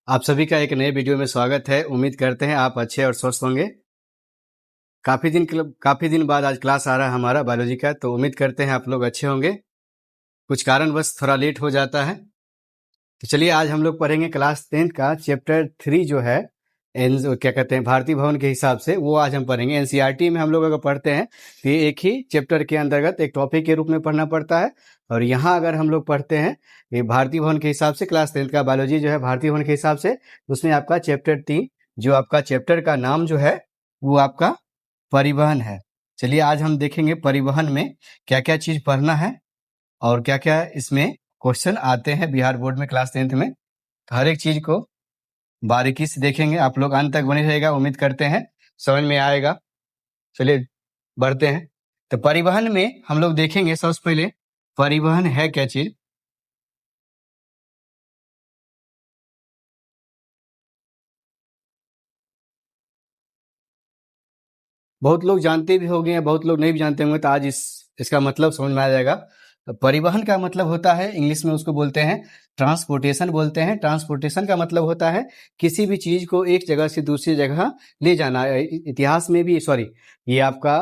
आप सभी का एक नए वीडियो में स्वागत है। उम्मीद करते हैं आप अच्छे और स्वस्थ होंगे। काफ़ी दिन बाद आज क्लास आ रहा है हमारा बायोलॉजी का, तो उम्मीद करते हैं आप लोग अच्छे होंगे। कुछ कारणवश थोड़ा लेट हो जाता है। तो चलिए आज हम लोग पढ़ेंगे क्लास 10th का चैप्टर 3 जो है क्या कहते हैं भारतीय भवन के हिसाब से, वो आज हम पढ़ेंगे। एनसीईआरटी में हम लोग अगर पढ़ते हैं तो ये एक ही चैप्टर के अंतर्गत एक टॉपिक के रूप में पढ़ना पड़ता है। और यहाँ अगर हम लोग पढ़ते हैं ये भारतीय भवन के हिसाब से, क्लास 10th का बायोलॉजी जो है भारतीय भवन के हिसाब से, उसमें आपका चैप्टर 3 जो आपका चैप्टर का नाम जो है वो आपका परिवहन है। चलिए आज हम देखेंगे परिवहन में क्या क्या चीज पढ़ना है और क्या क्या इसमें क्वेश्चन आते हैं बिहार बोर्ड में क्लास 10th में। हर एक चीज को बारीकी से देखेंगे। आप लोग अंत तक बने रहेगा, उम्मीद करते हैं समझ में आएगा। चलिए बढ़ते हैं। तो परिवहन में हम लोग देखेंगे सबसे पहले परिवहन है क्या चीज। बहुत लोग जानते भी होंगे, बहुत लोग नहीं भी जानते होंगे, तो आज इसका मतलब समझ में आ जाएगा। तो परिवहन का मतलब होता है, इंग्लिश में उसको बोलते हैं ट्रांसपोर्टेशन बोलते हैं। ट्रांसपोर्टेशन का मतलब होता है किसी भी चीज को एक जगह से दूसरी जगह ले जाना। इतिहास में भी, सॉरी, ये आपका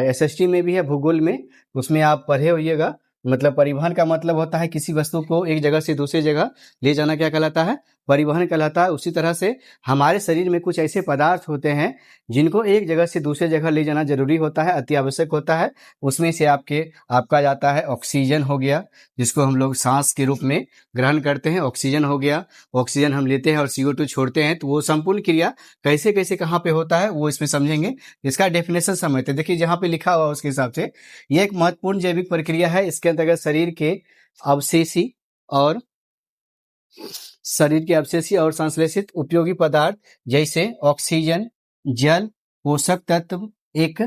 एसएसटी में भी है, भूगोल में, उसमें आप पढ़े होइएगा। मतलब परिवहन का मतलब होता है किसी वस्तु को एक जगह से दूसरी जगह ले जाना, क्या कहलाता है, परिवहन कहलाता है। उसी तरह से हमारे शरीर में कुछ ऐसे पदार्थ होते हैं जिनको एक जगह से दूसरे जगह ले जाना जरूरी होता है, अति आवश्यक होता है। उसमें से आपका जाता है ऑक्सीजन हो गया, जिसको हम लोग सांस के रूप में ग्रहण करते हैं, ऑक्सीजन हो गया। ऑक्सीजन हम लेते हैं और CO2 छोड़ते हैं। तो वो संपूर्ण क्रिया कैसे कैसे कहाँ पे होता है वो इसमें समझेंगे। इसका डेफिनेशन समझते हैं। देखिए जहाँ पे लिखा हुआ उसके हिसाब से ये एक महत्वपूर्ण जैविक प्रक्रिया है। इसके अंतर्गत शरीर के अवशेषी और संश्लेषित उपयोगी पदार्थ जैसे ऑक्सीजन, जल, पोषक तत्व एक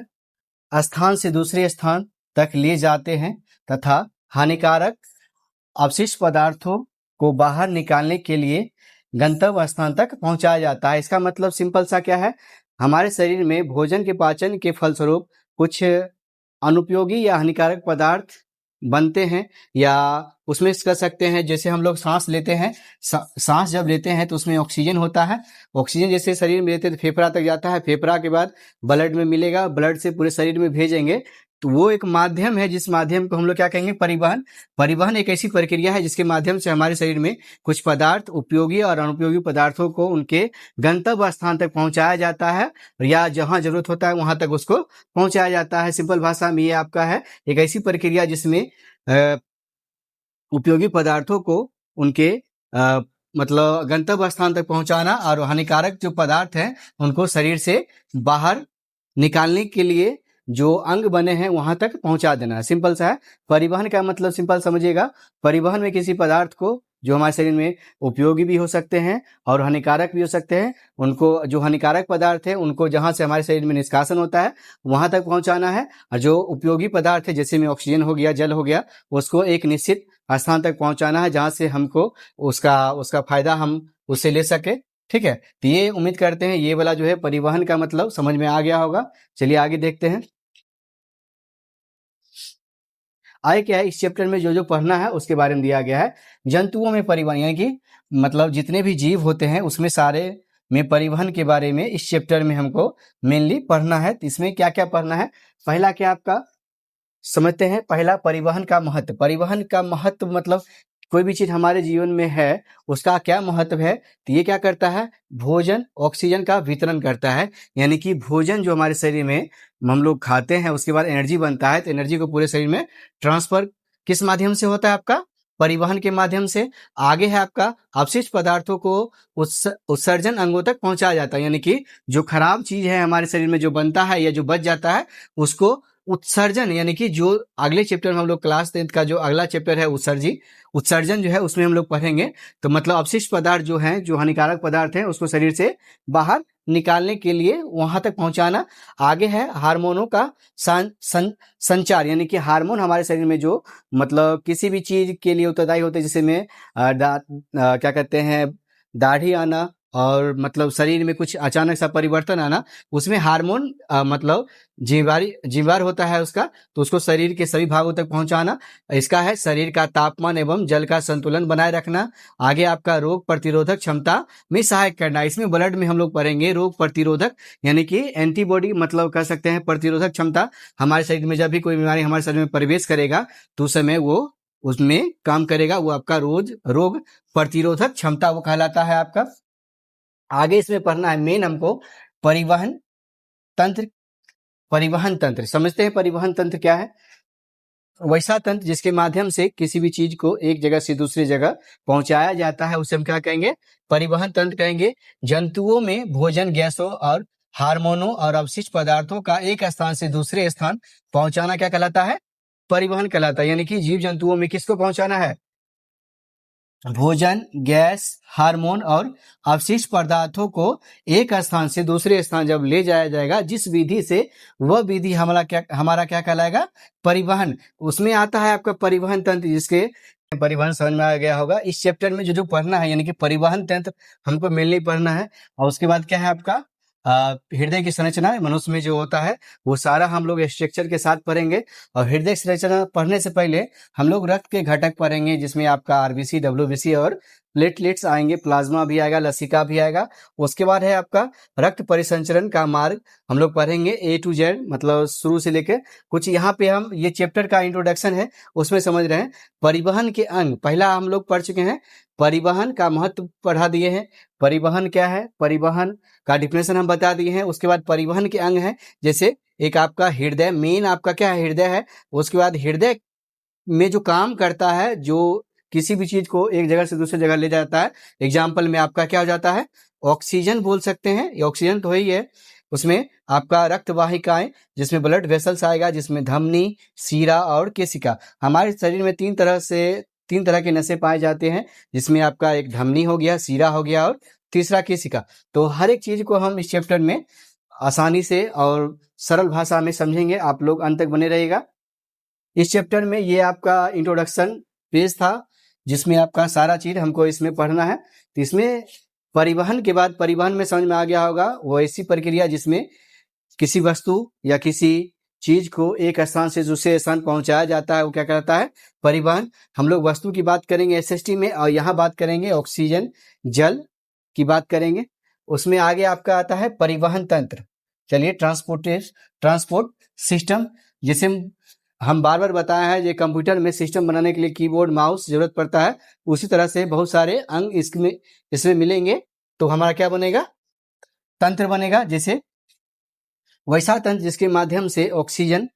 स्थान से दूसरे स्थान तक ले जाते हैं तथा हानिकारक अवशिष्ट पदार्थों को बाहर निकालने के लिए गंतव्य स्थान तक पहुंचाया जाता है। इसका मतलब सिंपल सा क्या है, हमारे शरीर में भोजन के पाचन के फलस्वरूप कुछ अनुपयोगी या हानिकारक पदार्थ बनते हैं, या उसमें कह सकते हैं जैसे हम लोग सांस लेते हैं, सांस जब लेते हैं तो उसमें ऑक्सीजन होता है। ऑक्सीजन जैसे शरीर में लेते हैं तो फेफड़ा तक जाता है, फेफड़ा के बाद ब्लड में मिलेगा, ब्लड से पूरे शरीर में भेजेंगे। तो वो एक माध्यम है जिस माध्यम को हम लोग क्या कहेंगे, परिवहन। परिवहन एक ऐसी प्रक्रिया है जिसके माध्यम से हमारे शरीर में कुछ पदार्थ, उपयोगी और अनुपयोगी पदार्थों को उनके गंतव्य स्थान तक पहुंचाया जाता है, या जहां जरूरत होता है वहां तक उसको पहुंचाया जाता है। सिंपल भाषा में ये आपका है एक ऐसी प्रक्रिया जिसमें उपयोगी पदार्थों को उनके मतलब गंतव्य स्थान तक पहुंचाना और हानिकारक जो पदार्थ हैं उनको शरीर से बाहर निकालने के लिए जो अंग बने हैं वहां तक पहुंचा देना है। सिंपल सा है। परिवहन का मतलब सिंपल समझिएगा, परिवहन में किसी पदार्थ को जो हमारे शरीर में उपयोगी भी हो सकते हैं और हानिकारक भी हो सकते हैं, उनको जो हानिकारक पदार्थ है उनको जहां से हमारे शरीर में निष्कासन होता है वहां तक पहुंचाना है, और जो उपयोगी पदार्थ है जैसे में ऑक्सीजन हो गया, जल हो गया, उसको एक निश्चित स्थान तक पहुंचाना है जहां से हमको उसका फायदा हम उससे ले सके। ठीक है, तो ये उम्मीद करते हैं ये वाला जो है परिवहन का मतलब समझ में आ गया होगा। चलिए आगे देखते हैं। आगे क्या है, इस चैप्टर में जो जो पढ़ना है उसके बारे में दिया गया है। जंतुओं में परिवहन, यानी कि मतलब जितने भी जीव होते हैं उसमें सारे में परिवहन के बारे में इस चैप्टर में हमको मेनली पढ़ना है। तो इसमें क्या क्या पढ़ना है, पहला क्या आपका समझते हैं। पहला, परिवहन का महत्व। परिवहन का महत्व मतलब कोई भी चीज हमारे जीवन में है उसका क्या महत्व है। तो ये क्या करता है, भोजन, ऑक्सीजन का वितरण करता है। यानी कि भोजन जो हमारे शरीर में हम लोग खाते हैं उसके बाद एनर्जी बनता है, तो एनर्जी को पूरे शरीर में ट्रांसफर किस माध्यम से होता है, आपका परिवहन के माध्यम से। आगे है आपका अपशिष्ट पदार्थों को उत्सर्जन अंगों तक पहुंचाया जाता है। यानी कि जो खराब चीज है हमारे शरीर में जो बनता है या जो बच जाता है उसको उत्सर्जन, यानी कि जो अगले चैप्टर में हम लोग क्लास 10th का जो अगला चैप्टर है उत्सर्जन जो है उसमें हम लोग पढ़ेंगे। तो मतलब अपशिष्ट पदार्थ जो हैं, जो हानिकारक पदार्थ हैं, उसको शरीर से बाहर निकालने के लिए वहां तक पहुंचाना। आगे है हार्मोनों का संचार, यानी कि हार्मोन हमारे शरीर में जो मतलब किसी भी चीज के लिए उत्तरदायी होते हैं, जैसे में क्या कहते हैं, दाढ़ी आना और मतलब शरीर में कुछ अचानक सा परिवर्तन आना, उसमें हार्मोन मतलब जीवार होता है उसका, तो उसको शरीर के सभी भागों तक पहुंचाना। इसका है शरीर का तापमान एवं जल का संतुलन बनाए रखना। आगे आपका रोग प्रतिरोधक क्षमता में सहायक करना। इसमें ब्लड में हम लोग पढ़ेंगे रोग प्रतिरोधक, यानी कि एंटीबॉडी, मतलब कह सकते हैं प्रतिरोधक क्षमता। हमारे शरीर में जब भी कोई बीमारी हमारे शरीर में प्रवेश करेगा तो उस समय वो उसमें काम करेगा, वो आपका रोग प्रतिरोधक क्षमता वो कहलाता है आपका। आगे इसमें पढ़ना है मेन हमको परिवहन तंत्र। परिवहन तंत्र समझते हैं, परिवहन तंत्र क्या है? वैसा तंत्र जिसके माध्यम से किसी भी चीज को एक जगह से दूसरी जगह पहुंचाया जाता है, उसे हम क्या कहेंगे? परिवहन तंत्र कहेंगे। जंतुओं में भोजन, गैसों और हार्मोनों और अवशिष्ट पदार्थों का एक स्थान से दूसरे स्थान पहुंचाना क्या कहलाता है? परिवहन कहलाता है। यानी कि जीव जंतुओं में किसको पहुंचाना है? भोजन, गैस, हार्मोन और अवशिष्ट पदार्थों को एक स्थान से दूसरे स्थान जब ले जाया जाएगा, जिस विधि से, वह विधि हमारा क्या कहलाएगा? परिवहन। उसमें आता है आपका परिवहन तंत्र, जिसके परिवहन समझ में आ गया होगा। इस चैप्टर में जो पढ़ना है, यानी कि परिवहन तंत्र हमको मेनली पढ़ना है। और उसके बाद क्या है आपका हृदय की संरचना मनुष्य में जो होता है वो सारा हम लोग स्ट्रक्चर के साथ पढ़ेंगे। और हृदय संरचना पढ़ने से पहले हम लोग रक्त के घटक पढ़ेंगे, जिसमें आपका आरबीसी, डब्ल्यूबीसी और प्लेटलेट्स आएंगे, प्लाज्मा भी आएगा, लसिका भी आएगा। उसके बाद है आपका रक्त परिसंचरण का मार्ग हम लोग पढ़ेंगे A to Z, मतलब शुरू से लेकर कुछ। यहाँ पे हम ये चैप्टर का इंट्रोडक्शन है, उसमें समझ रहे हैं परिवहन के अंग। पहला हम लोग पढ़ चुके हैं, परिवहन का महत्व पढ़ा दिए हैं। परिवहन क्या है, परिवहन का डिफिनेशन हम बता दिए हैं। उसके बाद परिवहन के अंग है, जैसे एक आपका हृदय, मेन आपका क्या है? हृदय है। उसके बाद हृदय में जो काम करता है, जो किसी भी चीज को एक जगह से दूसरी जगह ले जाता है, एग्जाम्पल में आपका क्या हो जाता है? ऑक्सीजन बोल सकते हैं, ये ऑक्सीजन तो ही है। उसमें आपका रक्त वाहिकाएं, जिसमें ब्लड वेसल्स आएगा, जिसमें धमनी, सीरा और केशिका। हमारे शरीर में तीन तरह के नसें पाए जाते हैं, जिसमें आपका एक धमनी हो गया, सीरा हो गया और तीसरा केशिका। तो हर एक चीज को हम इस चैप्टर में आसानी से और सरल भाषा में समझेंगे। आप लोग अंत तक बने रहिएगा। इस चैप्टर में ये आपका इंट्रोडक्शन पेज था, जिसमें आपका सारा चीज हमको इसमें पढ़ना है। तो इसमें परिवहन के बाद, परिवहन में समझ में आ गया होगा, वो ऐसी प्रक्रिया जिसमें किसी वस्तु या किसी चीज को एक स्थान से दूसरे स्थान पहुंचाया जाता है, वो क्या कहता है? परिवहन। हम लोग वस्तु की बात करेंगे एसएसटी में, और यहाँ बात करेंगे ऑक्सीजन, जल की बात करेंगे। उसमें आगे आपका आता है परिवहन तंत्र। चलिए, ट्रांसपोर्ट सिस्टम, जिसे हम बार बार बताया है, ये कंप्यूटर में सिस्टम बनाने के लिए कीबोर्ड, माउस जरूरत पड़ता है। उसी तरह से बहुत सारे अंग इसमें मिलेंगे, तो हमारा क्या बनेगा? तंत्र बनेगा। जैसे वैसा तंत्र जिसके माध्यम से ऑक्सीजन,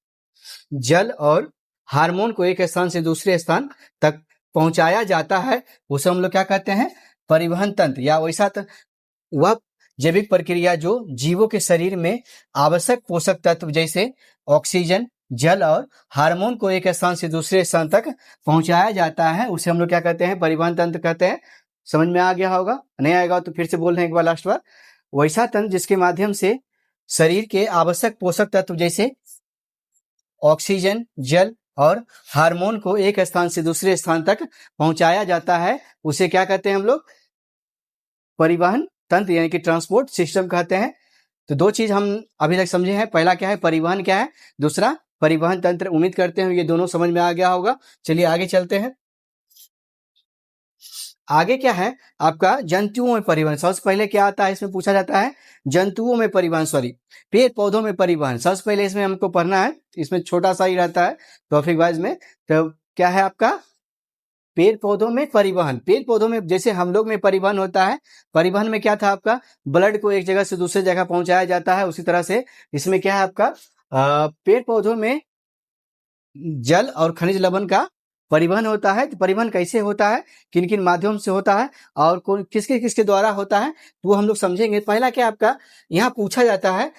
जल और हार्मोन को एक स्थान से दूसरे स्थान तक पहुंचाया जाता है, उसे हम लोग क्या कहते हैं? परिवहन तंत्र। या वैसा वह जैविक प्रक्रिया जो जीवों के शरीर में आवश्यक पोषक तत्व जैसे ऑक्सीजन, जल और हार्मोन को एक स्थान से दूसरे स्थान तक पहुंचाया जाता है, उसे हम लोग क्या कहते हैं? परिवहन तंत्र कहते हैं। समझ में आ गया होगा? नहीं आएगा तो फिर से बोल रहे हैं एक बार, लास्ट बार। वैसा तंत्र जिसके माध्यम से शरीर के आवश्यक पोषक तत्व जैसे ऑक्सीजन, जल और हार्मोन को एक स्थान से दूसरे स्थान तक पहुंचाया जाता है, उसे क्या कहते हैं हम लोग? परिवहन तंत्र, यानी कि ट्रांसपोर्ट सिस्टम कहते हैं। तो दो चीज हम अभी तक समझे हैं, पहला क्या है? परिवहन क्या है, दूसरा परिवहन तंत्र। उम्मीद करते हैं ये दोनों समझ में आ गया होगा। चलिए आगे चलते हैं। आगे क्या है आपका? जंतुओं में परिवहन। सबसे पहले क्या आता है इसमें? पूछा जाता है जंतुओं में परिवहन, पेड़ पौधों में परिवहन। सबसे पहले इसमें हमको पढ़ना है, इसमें छोटा सा ही रहता है टॉपिक वाइज में। तो क्या है आपका? पेड़ पौधों में परिवहन। पेड़ पौधों में जैसे हम लोग में परिवहन होता है, परिवहन में क्या था आपका? ब्लड को एक जगह से दूसरे जगह पहुंचाया जाता है, उसी तरह से इसमें क्या है आपका? पेड़ पौधों में जल और खनिज लवण का परिवहन होता है। तो परिवहन कैसे होता है, किन किन माध्यम से होता है और किसके किसके द्वारा होता है, तो वो हम लोग समझेंगे। पहला क्या आपका यहाँ पूछा जाता है,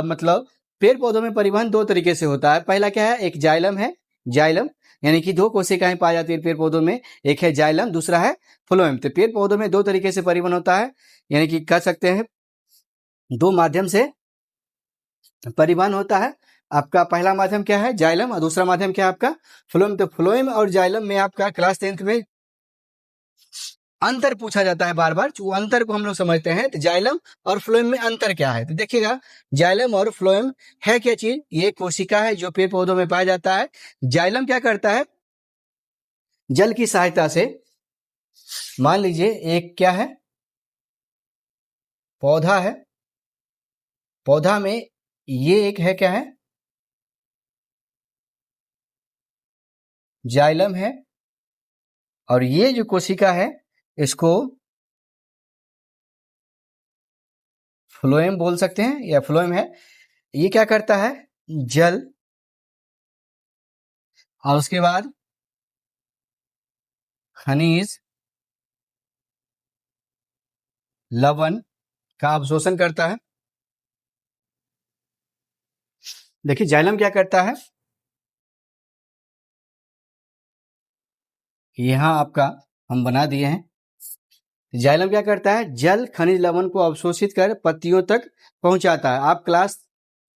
मतलब पेड़ पौधों में परिवहन दो तरीके से होता है। पहला क्या है? एक जाइलम है, जाइलम यानी कि दो कोशिकाएं पाई जाती है पेड़ पौधों में, एक है जाइलम, दूसरा है फ्लोएम। तो पेड़ पौधों में दो तरीके से परिवहन होता है, यानी कि कह सकते हैं दो माध्यम से परिवहन होता है। आपका पहला माध्यम क्या है? जाइलम, और दूसरा माध्यम क्या है आपका? फ्लोएम। तो फ्लोएम और जाइलम में आपका क्लास 10th में अंतर पूछा जाता है बार बार, वो अंतर को हम लोग समझते हैं। तो जाइलम और फ्लोएम में अंतर क्या है, तो देखिएगा जाइलम और फ्लोएम है क्या चीज, ये कोशिका है जो पेड़ पौधों में पाया जाता है। जाइलम क्या करता है, जल की सहायता से, मान लीजिए एक क्या है, पौधा है, पौधा में ये एक है क्या है, जाइलम है, और ये जो कोशिका है इसको फ्लोएम बोल सकते हैं या फ्लोएम है। ये क्या करता है, जल और उसके बाद खनिज लवण का अवशोषण करता है। देखिए जाइलम क्या करता है, यहां आपका हम बना दिए हैं। जाइलम क्या करता है, जल खनिज लवण को अवशोषित कर पत्तियों तक पहुंचाता है। आप क्लास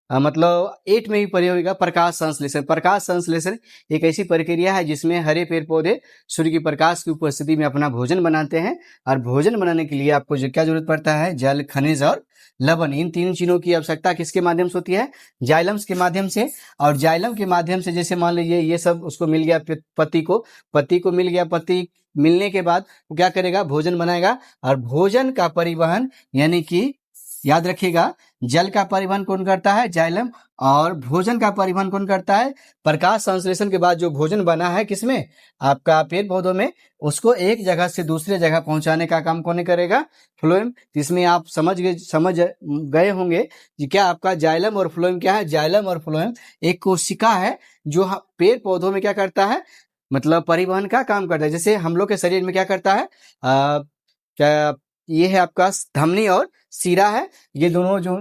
मतलब 8 में ही पढ़े होगा प्रकाश संश्लेषण। प्रकाश संश्लेषण एक ऐसी प्रक्रिया है जिसमें हरे पेड़ पौधे सूर्य की प्रकाश की उपस्थिति में अपना भोजन बनाते हैं, और भोजन बनाने के लिए आपको जो क्या जरूरत पड़ता है, जल खनिज और लवण, इन तीन चीजों की आवश्यकता किसके माध्यम से होती है, जाइलम्स के माध्यम से। और जाइलम के माध्यम से जैसे मान लीजिए ये सब उसको मिल गया, पत्ती को मिल गया, पत्ती मिलने के बाद वो क्या करेगा, भोजन बनाएगा। और भोजन का परिवहन यानी कि याद रखिएगा, जल का परिवहन कौन करता है, जाइलम, और भोजन का परिवहन कौन करता है, प्रकाश संश्लेषण के बाद जो भोजन बना है किसमें, आपका पेड़ पौधों में, उसको एक जगह से दूसरे जगह पहुंचाने का काम कौन करेगा, फ्लोएम। इसमें आप समझ गए होंगे कि क्या आपका जाइलम और फ्लोएम क्या है। जाइलम और फ्लोएम एक कोशिका है जो पेड़ पौधों में क्या करता है, मतलब परिवहन का काम करता है। जैसे हम लोग के शरीर में क्या करता है, क्या ये है आपका धमनी और सीरा है, ये दोनों जो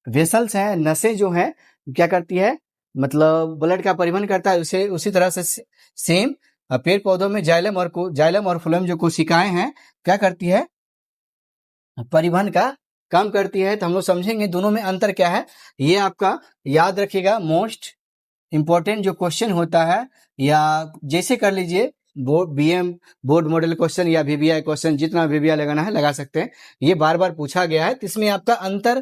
वेसल्स हैं, नसें जो हैं, क्या करती है, मतलब ब्लड का परिवहन करता है। उसे उसी तरह से सेम पेड़ पौधों में जाइलम और फ्लोएम जो कोशिकाएं हैं क्या करती है, परिवहन का काम करती है। तो हम लोग समझेंगे दोनों में अंतर क्या है। ये आपका याद रखिएगा, मोस्ट इंपॉर्टेंट जो क्वेश्चन होता है, या जैसे कर लीजिए बोर्ड मॉडल क्वेश्चन या वीवीआई क्वेश्चन, जितना वीवीआई लगाना है लगा सकते हैं। ये बार बार पूछा गया है, तो इसमें आपका अंतर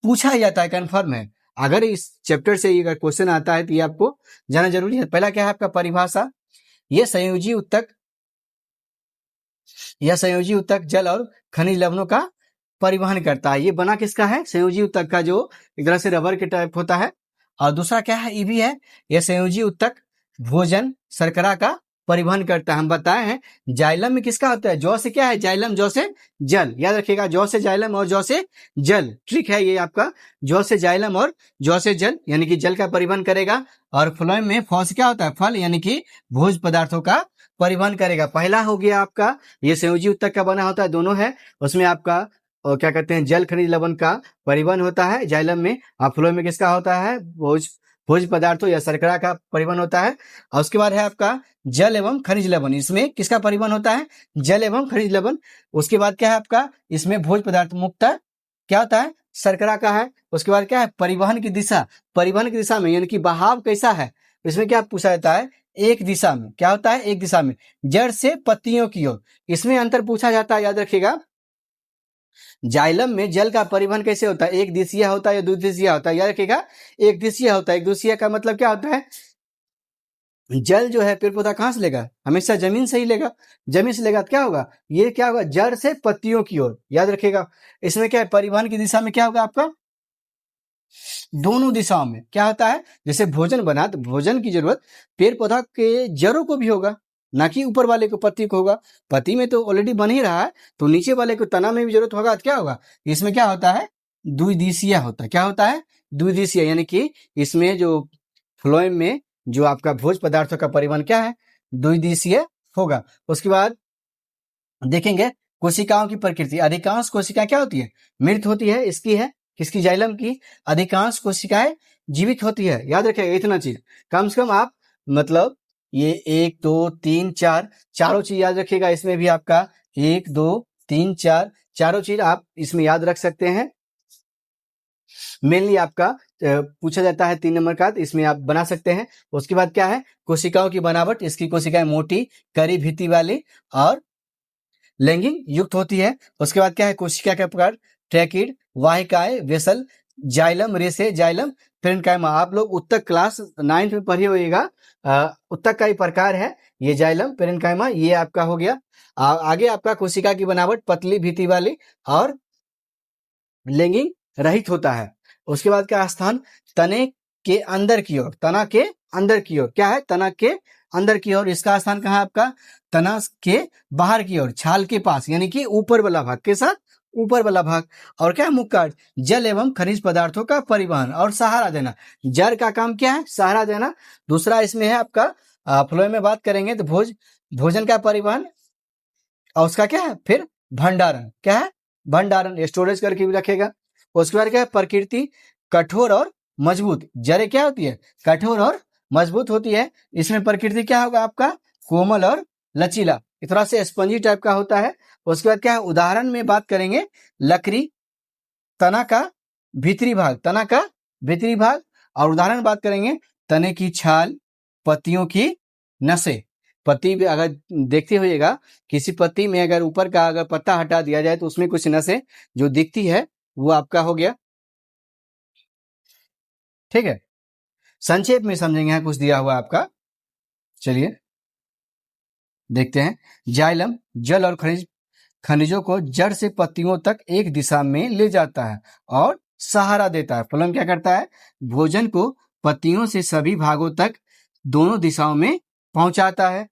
पूछा जाता है, कंफर्म है। अगर इस चैप्टर से ये क्वेश्चन आता है तो ये आपको जाना जरूरी है। पहला क्या है आपका परिभाषा, ये संयोजी उत्तक जल और खनिज लवणों का परिवहन करता है। ये बना किसका है, संयोजी उत्तक का, जो एक तरह से रबर के टाइप होता है। और दूसरा क्या है, ईबी है, यह संयोजी उत्तक भोजन शर्करा का परिवहन करता है। हम बताए हैं जाइलम में किसका होता है, जौ से क्या है, जाइलम जौ से जल, याद रखिएगा, जौ से जाइलम और जौ से जल, ट्रिक है ये आपका, जौ से जाइलम और जौ से जल, यानी कि जल का परिवहन करेगा। और फ्लोएम में फॉस क्या होता है, फल यानी कि भोज पदार्थों का परिवहन करेगा। पहला हो गया आपका, ये संयोजी उत्तक का बना होता है, दोनों है, उसमें आपका और क्या कहते हैं, जल खनिज लवण का परिवहन होता है जाइलम में, और फ्लोएम में किसका होता है, भोज पदार्थों या शर्करा का परिवहन होता है। और उसके बाद है आपका जल एवं खनिज लवण, इसमें किसका परिवहन होता है, जल एवं खनिज लवण। उसके बाद क्या है आपका, इसमें भोज पदार्थ मुक्त क्या होता है, शर्करा का है। उसके बाद क्या है, परिवहन की दिशा में यानी कि बहाव कैसा है, इसमें क्या पूछा जाता है, एक दिशा में, क्या होता है, एक दिशा में, जड़ से पत्तियों की ओर, इसमें अंतर पूछा जाता है। याद रखिएगा, जाइलम में जल का परिवहन कैसे होता है, एक दिशीय होता है या द्विदिशीय होता है, याद रखिएगा, एक दिशीय होता है। एक दिशीय का मतलब क्या होता है, जल जो है पेड़ पौधा कहां से लेगा, हमेशा जमीन से ही लेगा, जमीन से लेगा तो क्या होगा, ये क्या होगा, जड़ से पत्तियों की ओर, याद रखिएगा। इसमें क्या है, परिवहन की दिशा में क्या होगा आपका, दोनों दिशाओं में क्या होता है, जैसे भोजन बना तो भोजन की जरूरत पेड़ पौधा के जड़ों को भी होगा, ना कि ऊपर वाले को पत्ती को होगा। पत्ती में तो ऑलरेडी बन ही रहा है, तो नीचे वाले को तना में भी जरूरत होगा, तो क्या होगा, इसमें क्या होता है, द्विदिशीय होता है। क्या होता है, द्विदिशीय, यानी कि इसमें जो फ्लोएम में जो आपका भोज पदार्थों का परिवहन क्या है, द्विदिशीय होगा। उसके बाद देखेंगे कोशिकाओं की प्रकृति, अधिकांश कोशिकाएं क्या होती है, मृत होती है, इसकी है किसकी, जाइलम की। अधिकांश कोशिकाएं जीवित होती है, याद रखिएगा इतना चीज, कम से कम आप मतलब ये 1 2 3 4 चारों चीज याद रखिएगा। इसमें भी आपका 1 2 3 4 चारों चीज आप इसमें याद रख सकते हैं। मेनली आपका पूछा जाता है 3 नंबर का, तो इसमें आप बना सकते हैं। उसके बाद क्या है, कोशिकाओं की बनावट, इसकी कोशिकाएं मोटी करी भित्ति वाली और लैंगिक युक्त होती है। उसके बाद क्या है, कोशिका का प्रकार ट्रैकिड, वाहिकाएं, वेसल, जाइलम, रेसे, जाइलम, पेरेन्काइमा। आप लोग उत्तक क्लास 9 में पढ़े होइएगा, उत्तक का ही प्रकार है ये जाइलम, पेरेन्काइमा। ये आपका हो गया। आगे आपका कोशिका की बनावट पतली भीति वाली और लैंगिक रहित होता है। उसके बाद क्या स्थान, तने के अंदर की ओर, तना के अंदर की ओर, क्या है, तना के अंदर की ओर। इसका स्थान कहाँ है आपका, तना के बाहर की ओर, छाल के पास, यानी कि ऊपर वाला भाग के साथ ऊपर वाला भाग। और क्या है, मुख्य कार्य जल एवं खनिज पदार्थों का परिवहन और सहारा देना। जल का काम क्या है, सहारा देना। दूसरा इसमें है आपका फ्लो में बात करेंगे तो भोजन का परिवहन, और उसका क्या है फिर भंडारण, क्या है, भंडारण, स्टोरेज करके भी रखेगा। उसके बाद क्या है, प्रकृति कठोर और मजबूत। जड़ें क्या होती है, कठोर और मजबूत होती है। इसमें प्रकृति क्या होगा आपका, कोमल और लचीला, इस तरह से स्पंजी टाइप का होता है। उसके बाद क्या है, उदाहरण में बात करेंगे, लकड़ी, तना का भीतरी भाग, तना का भीतरी भाग। और उदाहरण बात करेंगे, तने की छाल, पत्तियों की नसें। पत्ती भी अगर देखते होइएगा, किसी पत्ती में अगर ऊपर का अगर पत्ता हटा दिया जाए तो उसमें कुछ नसें जो दिखती है वो आपका हो गया। ठीक है, संक्षेप में समझेंगे, यहाँ कुछ दिया हुआ आपका। चलिए देखते हैं। जाइलम जल और खनिजों को जड़ से पत्तियों तक एक दिशा में ले जाता है और सहारा देता है। फ्लोएम क्या करता है, भोजन को पत्तियों से सभी भागों तक दोनों दिशाओं में पहुंचाता है।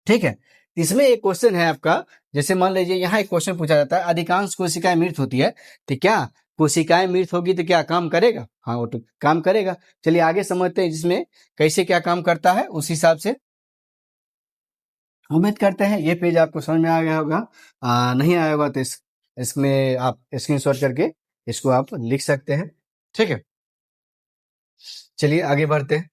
ठीक है, इसमें एक क्वेश्चन है आपका, जैसे मान लीजिए यहाँ एक क्वेश्चन पूछा जाता है, अधिकांश कोशिकाएं मृत होती है, तो क्या कोशिकाएं मृत होगी तो क्या काम करेगा, हाँ वो तो काम करेगा। चलिए आगे समझते हैं जिसमें कैसे क्या काम करता है, उस हिसाब से उम्मीद करते हैं ये पेज आपको समझ में आ गया होगा। नहीं आया होगा तो इसमें आप स्क्रीनशॉट करके इसको आप लिख सकते हैं। ठीक है, चलिए आगे बढ़ते हैं।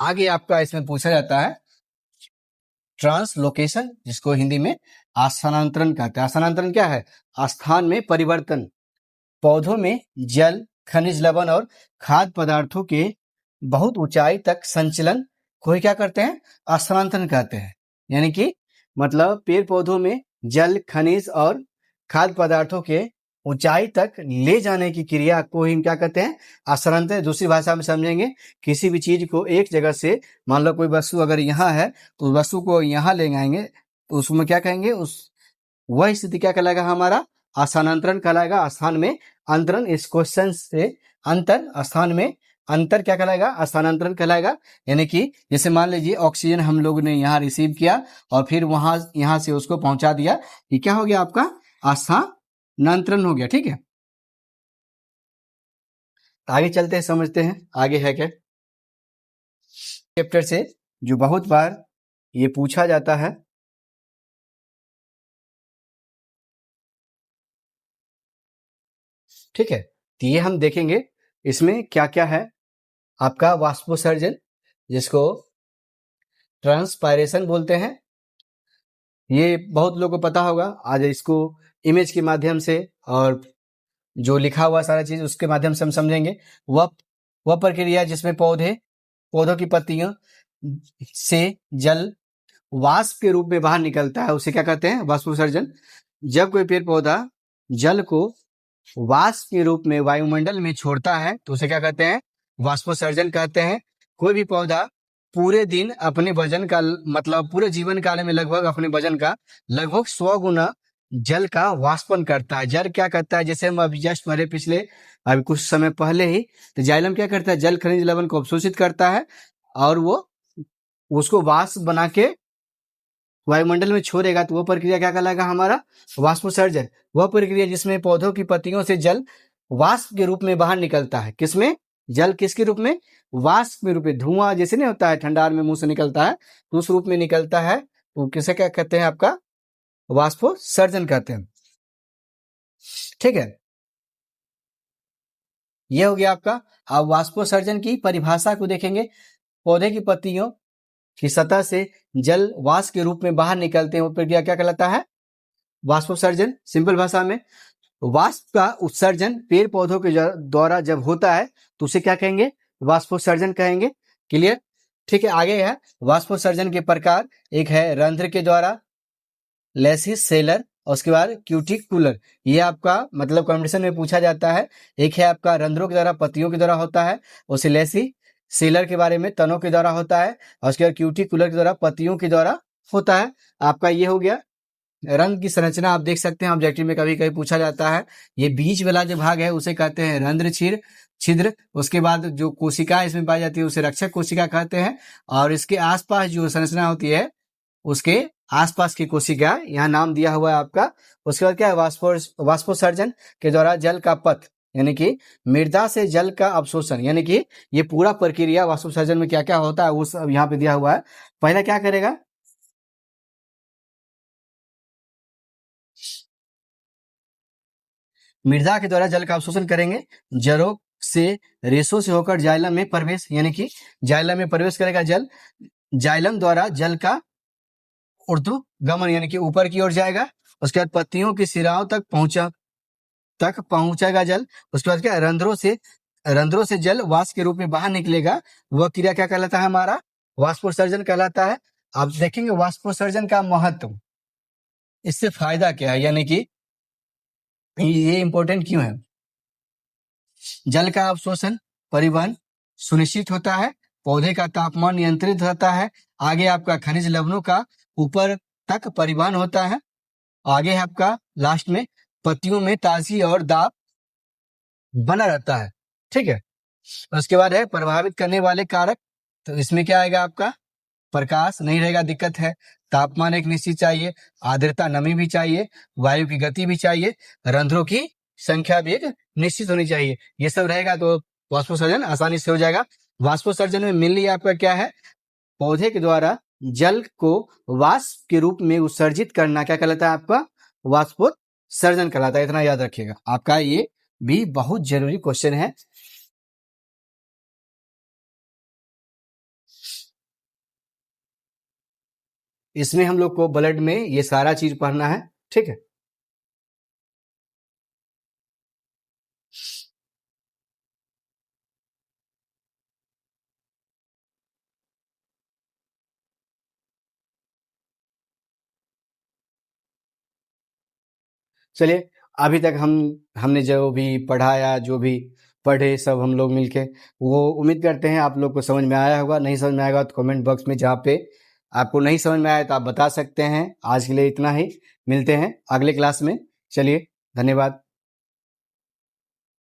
आगे आपका इसमें पूछा जाता है ट्रांसलोकेशन, जिसको हिंदी में स्थानांतरण कहते हैं। स्थानांतरण क्या है, स्थान में परिवर्तन। पौधों में जल, खनिज लवण और खाद्य पदार्थों के बहुत ऊंचाई तक संचलन को ही क्या करते हैं, स्थानांतरण कहते हैं। यानी कि मतलब पेड़ पौधों में जल, खनिज और खाद्य पदार्थों के ऊंचाई तक ले जाने की क्रिया को ही क्या कहते हैं, स्थानांतरण। दूसरी भाषा में समझेंगे, किसी भी चीज को एक जगह से, मान लो कोई वस्तु अगर यहाँ है तो वस्तु को यहाँ ले आएंगे तो उसमें क्या कहेंगे, उस वह स्थिति क्या कहलाएगा, हमारा स्थानांतरण कहलाएगा। स्थान में अंतरण, इस क्वेश्चन से अंतर, स्थान में अंतर क्या कहलाएगा, स्थानांतरण कहलाएगा। यानी कि जैसे मान लीजिए ऑक्सीजन हम लोग ने यहाँ रिसीव किया और फिर वहां यहाँ से उसको पहुंचा दिया, ये क्या हो गया आपका स्थानांतरण हो गया। ठीक है, आगे चलते हैं, समझते हैं आगे है क्या। चैप्टर से जो बहुत बार ये पूछा जाता है, ठीक है, तो ये हम देखेंगे इसमें क्या क्या है। आपका वाष्पोत्सर्जन, जिसको ट्रांसपायरेशन बोलते हैं, ये बहुत लोगों को पता होगा। आज इसको इमेज के माध्यम से और जो लिखा हुआ सारा चीज उसके माध्यम से हम समझेंगे। वह प्रक्रिया जिसमें पौधों की पत्तियों से जल वाष्प के रूप में बाहर निकलता है, उसे क्या कहते हैं, वाष्पोत्सर्जन। जब कोई पेड़ पौधा जल को वाष्प के रूप में वायुमंडल में छोड़ता है तो उसे क्या कहते हैं, वाष्पोत्सर्जन कहते हैं। कोई भी पौधा पूरे दिन अपने वजन का, मतलब पूरे जीवन काल में लगभग अपने वजन का लगभग 100 गुना जल का वाष्पन करता है। जल क्या करता है, जैसे हम अभी जस्ट पढ़े पिछले अभी कुछ समय पहले ही, तो जाइलम क्या करता है, जल खनिज लवण को अवशोषित करता है और वो उसको वाष्प बना के वायुमंडल में छोड़ेगा, तो वो प्रक्रिया क्या कहलाएगा, हमारा वाष्पोत्सर्जन। वह प्रक्रिया जिसमें पौधों की पत्तियों से जल वाष्प के रूप में बाहर निकलता है। किसमें, जल किसके रूप में, वाष्प के रूप में। धुआं जैसे नहीं होता है ठंडार में मुंह से निकलता है, तो उस रूप में निकलता है, तो किसे क्या कहते हैं, आपका वाष्पोत्सर्जन कहते हैं। ठीक है, यह हो गया आपका। अब वाष्पोत्सर्जन की परिभाषा को देखेंगे। पौधे की पत्तियों की सतह से जल वाष्प के रूप में बाहर निकलते हैं, वो प्रक्रिया क्या कहलाता है, वाष्पोत्सर्जन। सिंपल भाषा में वाष्प का उत्सर्जन पेड़ पौधों के द्वारा जब होता है तो उसे क्या कहेंगे, वाष्पोत्सर्जन कहेंगे। क्लियर। ठीक है, आगे है वाष्पोत्सर्जन के प्रकार। एक है रंध्र के द्वारा, लेसिस सेलर, और उसके बाद क्यूटिकुलर, ये आपका मतलब कॉम्पिटिशन में पूछा जाता है। एक है आपका रंध्रों के द्वारा, पत्तियों के द्वारा होता है, उसे लेसी सेलर के बारे में तनों के द्वारा होता है, और उसके बाद क्यूटिकुलर के द्वारा पत्तियों के द्वारा होता है। आपका ये हो गया। रंग की संरचना आप देख सकते हैं, ऑब्जेक्टिव में कभी कभी पूछा जाता है। ये बीच वाला जो भाग है उसे कहते हैं रंध्र छिद्र। उसके बाद जो कोशिका इसमें पाई जाती है उसे रक्षक कोशिका कहते हैं, और इसके आसपास जो संरचना होती है उसके आसपास की कोशिका, यहाँ नाम दिया हुआ है आपका। उसके बाद क्या है, वाष्पोत्सर्जन के द्वारा जल का पथ, यानी कि मृदा से जल का अवशोषण, यानी कि ये पूरा प्रक्रिया वाष्पोत्सर्जन में क्या क्या होता है वो सब यहाँ पे दिया हुआ है। पहला क्या करेगा, मृदा के द्वारा जल का अवशोषण करेंगे, जड़ों से रेशों से होकर जाइलम में प्रवेश, यानी कि जाइलम में प्रवेश करेगा जल, जाइलम द्वारा जल का ऊर्ध्वगमन, यानी कि ऊपर की ओर जाएगा। उसके बाद पत्तियों की सिराओं तक पहुंचेगा जल। उसके बाद क्या, रंध्रों से जल वाष्प के रूप में बाहर निकलेगा। वह क्रिया क्या कहलाता है, हमारा वाष्पोत्सर्जन कहलाता है। आप देखेंगे वाष्पोत्सर्जन का महत्व, इससे फायदा क्या है, यानी कि ये इंपॉर्टेंट क्यों है। जल का अवशोषण परिवहन सुनिश्चित होता है, पौधे का तापमान नियंत्रित रहता है, आगे आपका खनिज लवणों का ऊपर तक परिवहन होता है, आगे है आपका लास्ट में पत्तियों में ताजगी और दाब बना रहता है। ठीक है, उसके बाद है प्रभावित करने वाले कारक। तो इसमें क्या आएगा आपका, प्रकाश नहीं रहेगा, दिक्कत है। तापमान एक निश्चित चाहिए, आर्द्रता नमी भी चाहिए, वायु की गति भी चाहिए, रंध्रों की संख्या भी एक निश्चित होनी चाहिए। ये सब रहेगा तो वाष्पोत्सर्जन आसानी से हो जाएगा। वाष्पोत्सर्जन में मेनली आपका क्या है, पौधे के द्वारा जल को वाष्प के रूप में उत्सर्जित करना क्या कहलाता है, आपका वाष्पोत्सर्जन कहलाता है। इतना याद रखिएगा, आपका ये भी बहुत जरूरी क्वेश्चन है। इसमें हम लोग को ब्लड में ये सारा चीज पढ़ना है। ठीक है, चलिए अभी तक हमने जो भी पढ़ाया, जो भी पढ़े सब हम लोग मिलके, वो उम्मीद करते हैं आप लोग को समझ में आया होगा। नहीं समझ में आएगा तो कमेंट बॉक्स में जहाँ पे आपको नहीं समझ में आया तो आप बता सकते हैं। आज के लिए इतना ही, मिलते हैं अगले क्लास में। चलिए, धन्यवाद।